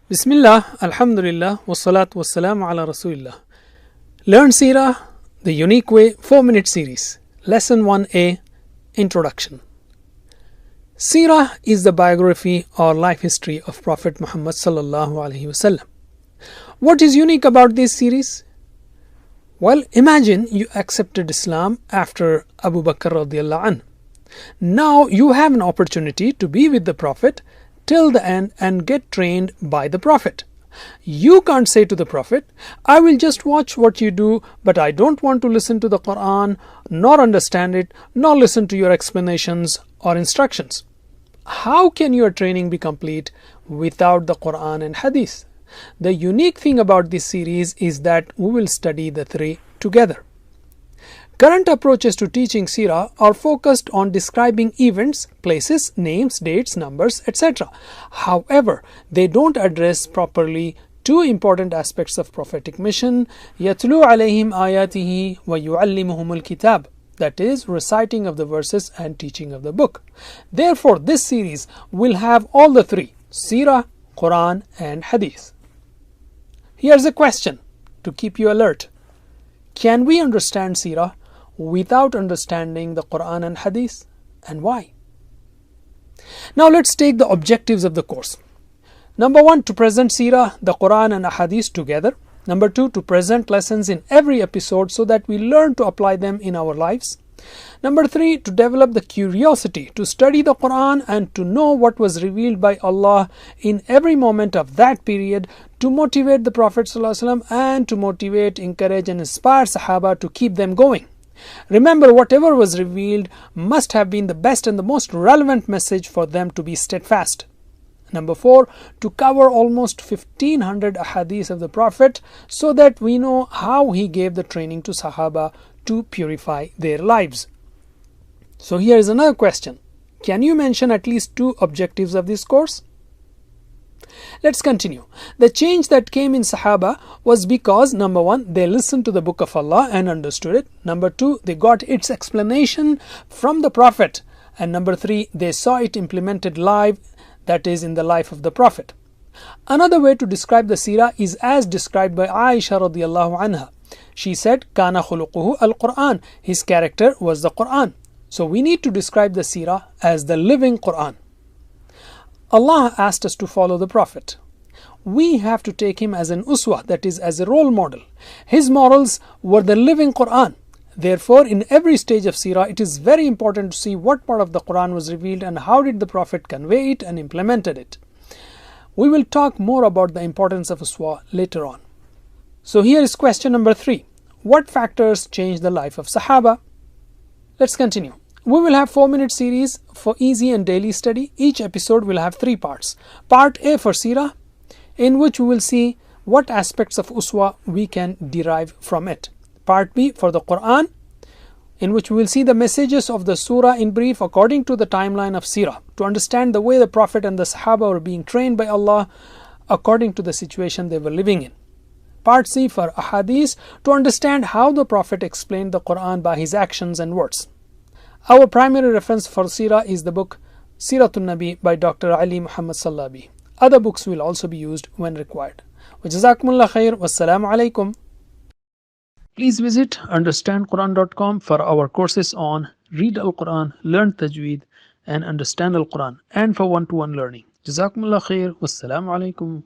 Bismillah, Alhamdulillah, wassalatu wassalamu ala Rasulillah. Learn Seerah the unique way 4-minute series. Lesson 1A, Introduction. Seerah is the biography or life history of Prophet Muhammad sallallahu alaihi wasallam. What is unique about this series? Well, imagine you accepted Islam after Abu Bakr radiallahu anh. Now you have an opportunity to be with the Prophet till the end and get trained by the Prophet. You can't say to the Prophet, I will just watch what you do, but I don't want to listen to the Quran, nor understand it, nor listen to your explanations or instructions. How can your training be complete without the Quran and Hadith? The unique thing about this series is that we will study the three together. Current approaches to teaching Seerah are focused on describing events, places, names, dates, numbers, etc. However, they don't address properly two important aspects of prophetic mission, يَتْلُو عَلَيْهِمْ آيَاتِهِ وَيُعَلِّمُهُمُ الْكِتَابِ, that is, reciting of the verses and teaching of the book. Therefore, this series will have all the three, Seerah, Quran and Hadith. Here's a question to keep you alert. Can we understand Seerah without understanding the Quran and Hadith, and why? Now let's take the objectives of the course. Number 1, to present Seerah, the Quran and Hadith together. Number 2, to present lessons in every episode so that we learn to apply them in our lives. Number 3, to develop the curiosity to study the Quran and to know what was revealed by Allah in every moment of that period, to motivate the Prophet ﷺ and to motivate, encourage and inspire Sahaba to keep them going. Remember, whatever was revealed must have been the best and the most relevant message for them to be steadfast. Number 4, to cover almost 1500 ahadith of the Prophet so that we know how he gave the training to Sahaba to purify their lives. So here is another question. Can you mention at least 2 objectives of this course? Let's continue. The change that came in Sahaba was because, number 1, they listened to the book of Allah and understood it. Number 2, they got its explanation from the Prophet. And number 3, they saw it implemented live, that is, in the life of the Prophet. Another way to describe the Seerah is as described by Aisha radiallahu anha. She said, Kana khuluquhu al-Quran. His character was the Quran. So we need to describe the Seerah as the living Quran. Allah asked us to follow the Prophet. We have to take him as an uswa, that is, as a role model. His morals were the living Quran. Therefore, in every stage of Seerah, it is very important to see what part of the Quran was revealed and how did the Prophet convey it and implemented it. We will talk more about the importance of uswa later on. So here is question number 3. What factors changed the life of Sahaba? Let's continue. We will have 4-minute series for easy and daily study. Each episode will have 3 parts. Part A for Seerah, in which we will see what aspects of uswa we can derive from it. Part B for the Quran, in which we will see the messages of the surah in brief according to the timeline of Seerah, to understand the way the Prophet and the Sahaba were being trained by Allah according to the situation they were living in. Part C for Ahadith, to understand how the Prophet explained the Quran by his actions and words. Our primary reference for Seerah is the book Seeratul Nabi by Dr. Ali Muhammad Sallabi. Other books will also be used when required. Jazakumullah khair. Wassalamu alaikum. Please visit understandquran.com for our courses on Read Al-Quran, Learn Tajweed and Understand Al-Quran, and for one-to-one learning. Jazakumullah khair. Wassalamu alaikum.